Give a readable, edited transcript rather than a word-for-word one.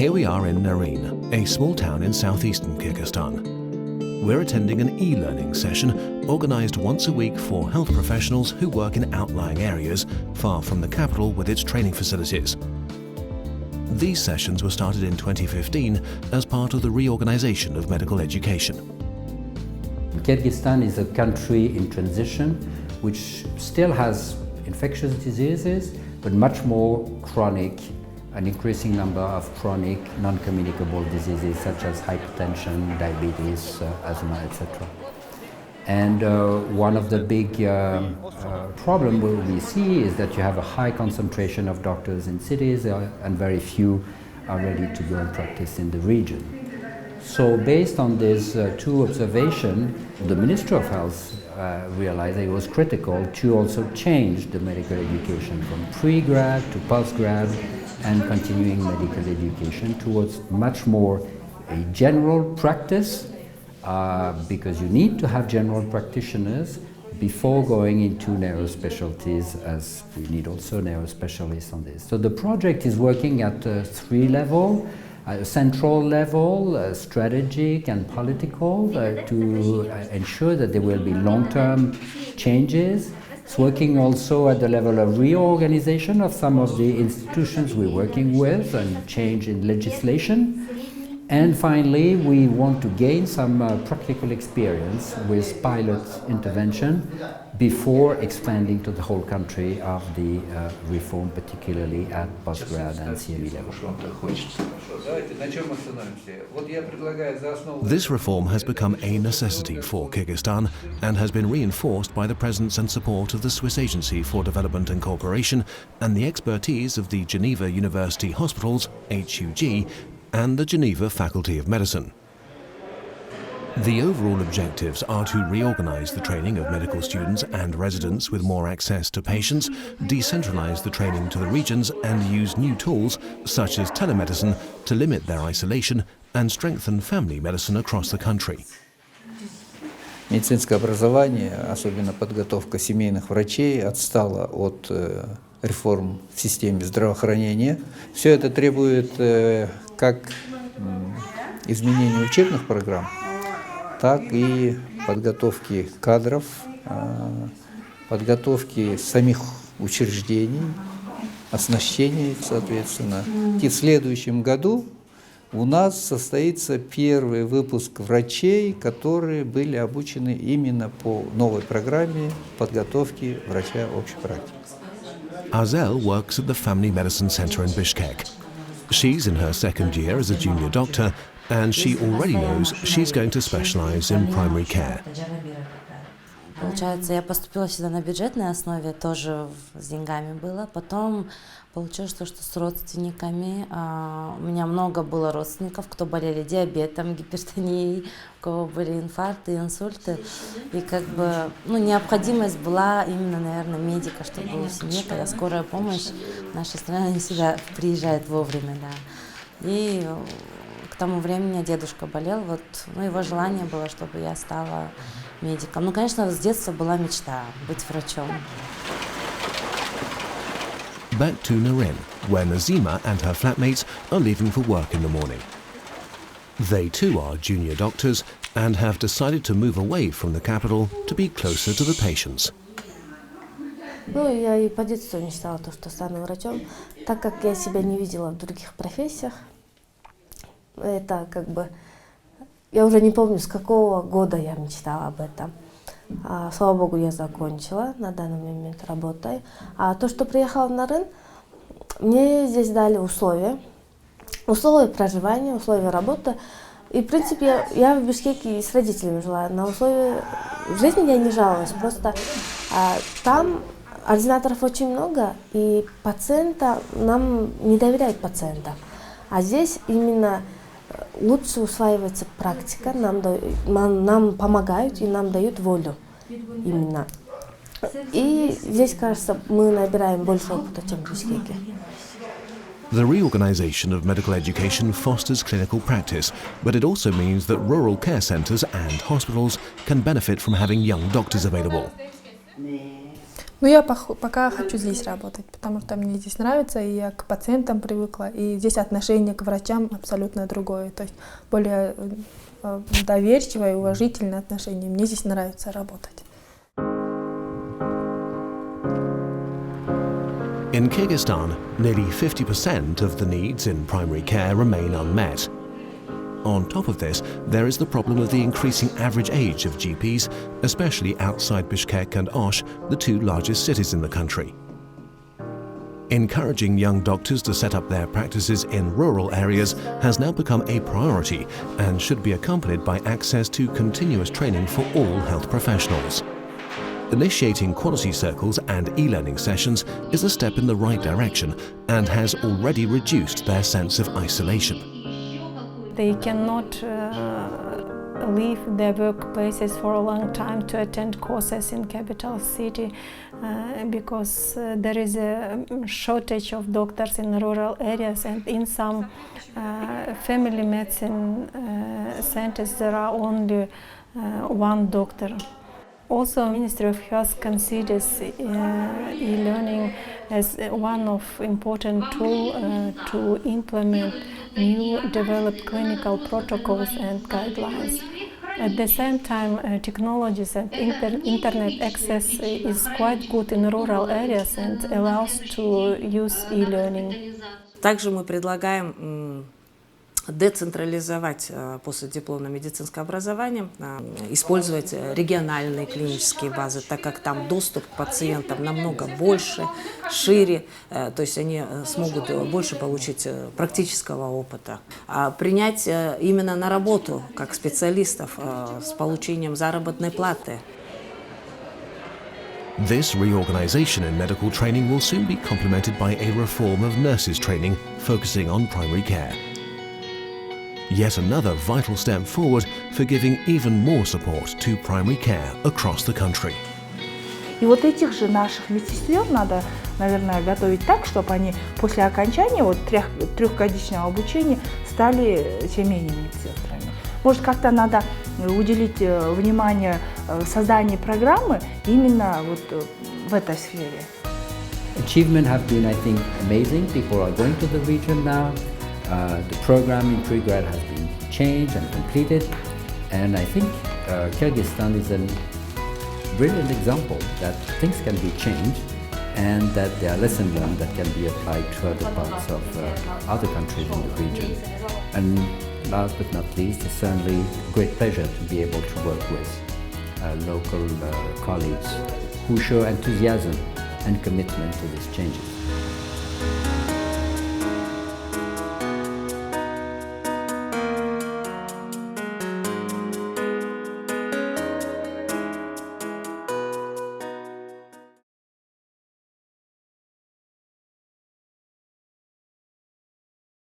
Here we are in Narin, a small town in southeastern Kyrgyzstan. We're attending an e-learning session organised once a week for health professionals who work in outlying areas far from the capital with its training facilities. These sessions were started in 2015 as part of the reorganisation of medical education. Kyrgyzstan is a country in transition which still has infectious diseases, but much more chronic, an increasing number of chronic non-communicable diseases such as hypertension, diabetes, asthma, etc. And one of the big problems we see is that you have a high concentration of doctors in cities and very few are ready to go and practice in the region. So based on these two observations, the Ministry of Health realized it was critical to also change the medical education from pre-grad to post-grad and continuing medical education towards much more a general practice, because you need to have general practitioners before going into neurospecialties, as we need also neurospecialists on this. So the project is working at three levels. Central level, strategic and political, to ensure that there will be long-term changes. It's working also at the level of reorganization of some of the institutions we're working with and change in legislation. And finally, we want to gain some practical experience with pilot intervention before expanding to the whole country of the reform, particularly at postgrad and CME level. This reform has become a necessity for Kyrgyzstan and has been reinforced by the presence and support of the Swiss Agency for Development and Cooperation and the expertise of the Geneva University Hospitals, HUG, and the Geneva Faculty of Medicine. The overall objectives are to reorganize the training of medical students and residents with more access to patients, decentralize the training to the regions, and use new tools, such as telemedicine, to limit their isolation and strengthen family medicine across the country. Медицинское образование, особенно подготовка семейных врачей, отстала от реформ в системе здравоохранения. Все это требует как изменения учебных программ, так и подготовки кадров, подготовки самих учреждений, оснащения их, соответственно. И в следующем году у нас состоится первый выпуск врачей, которые были обучены именно по новой программе подготовки врача общей практики. Azel works at the Family Medicine Center in Bishkek. She's in her second year as a junior doctor, and she already knows she's going to specialize in primary care. Получается, я поступила сюда на бюджетной основе, тоже с деньгами было. Потом получилось, что с родственниками. У меня много было родственников, кто болели диабетом, гипертонией, у кого были инфаркты, инсульты. И как бы, необходимость была именно, наверное, медика, чтобы было в семье, когда скорая помощь в нашей стране не всегда приезжает вовремя, да. И к тому времени дедушка болел, его желание было, чтобы я стала медиком. Конечно, с детства была мечта быть врачом. Back to Narin, where Nazima and her flatmates are leaving for work in the morning. They too are junior doctors and have decided to move away from the capital to be closer to the patients. Я и по детству мечтала, что стану врачом, так как я себя не видела в других профессиях. Это я уже не помню, с какого года я мечтала об этом. Слава Богу, я закончила, на данный момент работаю. А то, что приехала в Нарын, мне здесь дали условия проживания, условия работы. И, в принципе, я в Бишкеке с родителями жила. На условия в жизни я не жаловалась, просто там ординаторов очень много, и нам не доверяют пациентам. А здесь именно лучше усваивается практика, нам помогают и нам дают волю именно. И здесь, кажется, мы набираем больше опыта, чем в Бишкеке. The reorganisation of medical education fosters clinical practice, but it also means that rural care centres and hospitals can benefit from having young doctors available. Но я пока хочу здесь работать, потому что мне здесь нравится, и я к пациентам привыкла, и здесь отношение к врачам абсолютно другое, то есть более доверчивое и уважительное отношение. Мне здесь нравится работать. In Kyrgyzstan, nearly 50% of the needs in primary care remain unmet. On top of this, there is the problem of the increasing average age of GPs, especially outside Bishkek and Osh, the two largest cities in the country. Encouraging young doctors to set up their practices in rural areas has now become a priority and should be accompanied by access to continuous training for all health professionals. Initiating quality circles and e-learning sessions is a step in the right direction and has already reduced their sense of isolation. They cannot leave their workplaces for a long time to attend courses in capital city because there is a shortage of doctors in rural areas, and in some family medicine centers there are only one doctor. Also, Ministry of Health considers e-learning as one of important tools to implement new developed clinical protocols and guidelines. At the same time, technologies and internet access is quite good in rural areas and allows to use e-learning. Также мы предлагаем децентрализовать последипломное медицинское образование, использовать региональные клинические базы, так как там доступ к пациентам намного больше, шире, то есть они смогут больше получить практического опыта. Принять именно на работу как специалистов с получением заработной платы. This reorganization in medical training will soon be complemented by a reform of nurses training, focusing on primary care. Yet another vital step forward for giving even more support to primary care across the country. И вот этих же наших медсестер надо, наверное, готовить так, чтобы они после окончания трехгодичного обучения стали семейными медсестрами. Может, как-то надо уделить внимание созданию программы именно в этой сфере. Achievements have been, I think, amazing. People are going to the region now. The program in pre-grad has been changed and completed, and I think Kyrgyzstan is a brilliant example that things can be changed and that there are lessons learned that can be applied to other parts of other countries in the region. And last but not least, it's certainly a great pleasure to be able to work with local colleagues who show enthusiasm and commitment to these changes.